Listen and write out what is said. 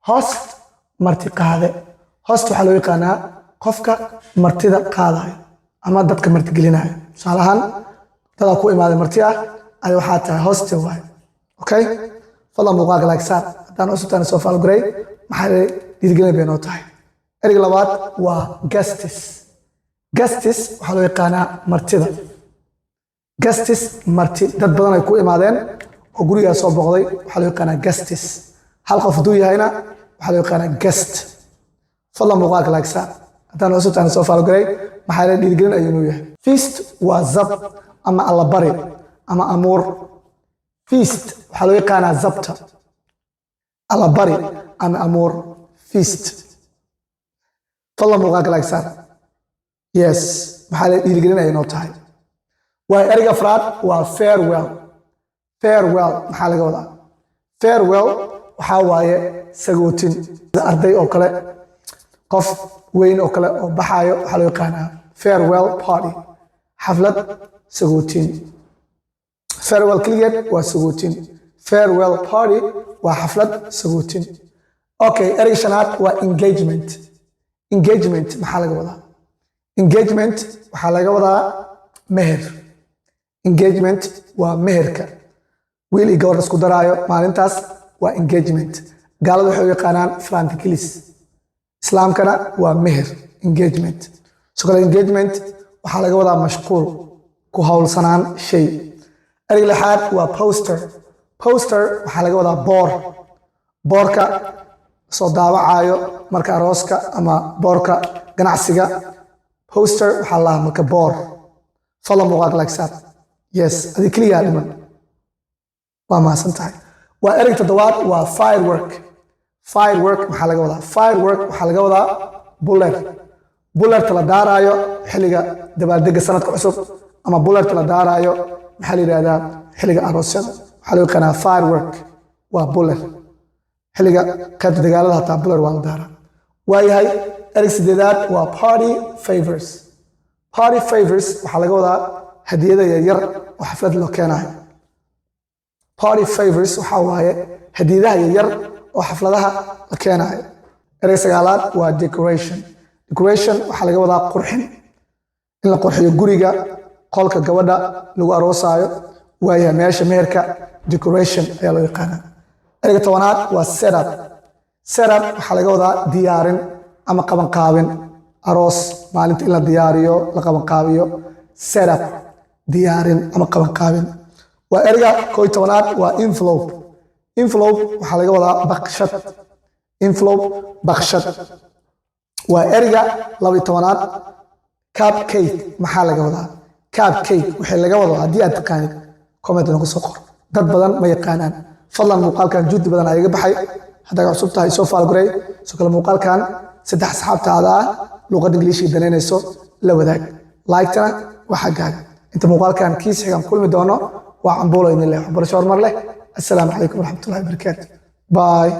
host marti qaade host waxaa loo yaqaanaa qofka martida qaadayo ama dadka marti gelinayo tusaale ahaan dad ku imaaday marti ah ay waxaa tahay host waay okay fadlan muuqaalka like saar haddaan cusubtaan soo follow garay maxay dhiirigelin bay noo tahay ereyga labaad waa guests waxaa loo yaqaanaa martida guests marti dad badan ay ku imaadeen oo guriga soo booqday waxaa loo yaqaanaa guests hal qof duu yahayna waxaa loo yaqaanaa guest fadlan muuqaalka like saar haddaan cusubtaan soo follow garay maxay dhiirigelin ayuu noo yahay feast waa zab ama allabari ama amuur feast waxaa loo yaqaanaa zabta allabari ama amuur feast fadlan muuqaalka like saar yes maxaa dhiirigelin ayay noo tahay waa ereyga afraad waa farewell maxaa laga wadaa farewell waxaa waaye sagootin arday oo kale qof weyn oo kale oo baxaayo waxaa loo yaqaanaa farewell party xaflad sagootin farewell keligeed waa sagootin farewell party waa xaflad sagootin okay ereyga shanaad waa engagement maxaa laga wadaa engagement waxaa laga wadaa meher engagement waa meherka wiil iyo gabadh isku daraayo maalintaas waa engagement gaalada waxay u yaqaanaan frantikilis islaamkana waa meher engagement sidoo engagement waxaa laga wadaa mashquul ku hawlsanaan shay ereyga lixaad waa poster waxaa laga wadaa boorka soo daawacayo marka arooska ama boorka ganacsiga poster waxaa lahaa marka boor fadlan muuqaalka like saar yes adii keliyaa dhiman waa mahadsan tahay waa ereyga toddobaad waa firework maxaa laga wadaa firework waxaa laga wadaa bullerta la daaraayo xilliga dabaaldega sanadka cusub ama bullerta la daaraayo maxaa la yidhahdaa xilliga aroosyada waxaa loo yaqaanaa firework waa buller xilliga qaybta dagaalada hataa buller waa la daaraa waayahay ereyga sideedaad waa party favors waxaa laga wadaa hadiyada yaryar oo xaflad loo keenayo party favors waxaa waaye hadiyadaha yaryar oo xafladaha la keenayo ereyga sagaalaad waa decoration waxaa laga wadaa qurxin in la qurxiyo guriga qolka gabadha lagu aroosaayo waayahay meesha meherka decoration ayaa loo yaqaanaa ereyga tobanaad waa setup waxaa laga wadaa diyaarin ama qabanqaabin aroos maalinta in la diyaariyo la qabanqaabiyo setup diyaarin ama qabanqaabin waa ereyga 11aad waa envelope waxaa laga wadaa baqshad waa ereyga 12aad cupcake maxaa laga wadaa cupcake wixii laga wado haddii aad taqaanid comment nagu soo qor dad badan ma yaqaanaan fadlan muuqaalkan juhdi badan ayaga baxay haddaad cusub tahay soo faalguray soo kale muuqaalkan saddex asxaabtaada ah luqadda ingiliishka danaynayso la wadaag like-tana waa xaggaaga inta muuqaalkan kiis xigan kulmi doono waa cambuulo idin leh waxbarasho horumar leh assalaamu calaykum waraxmatullahi wabarakaatu bye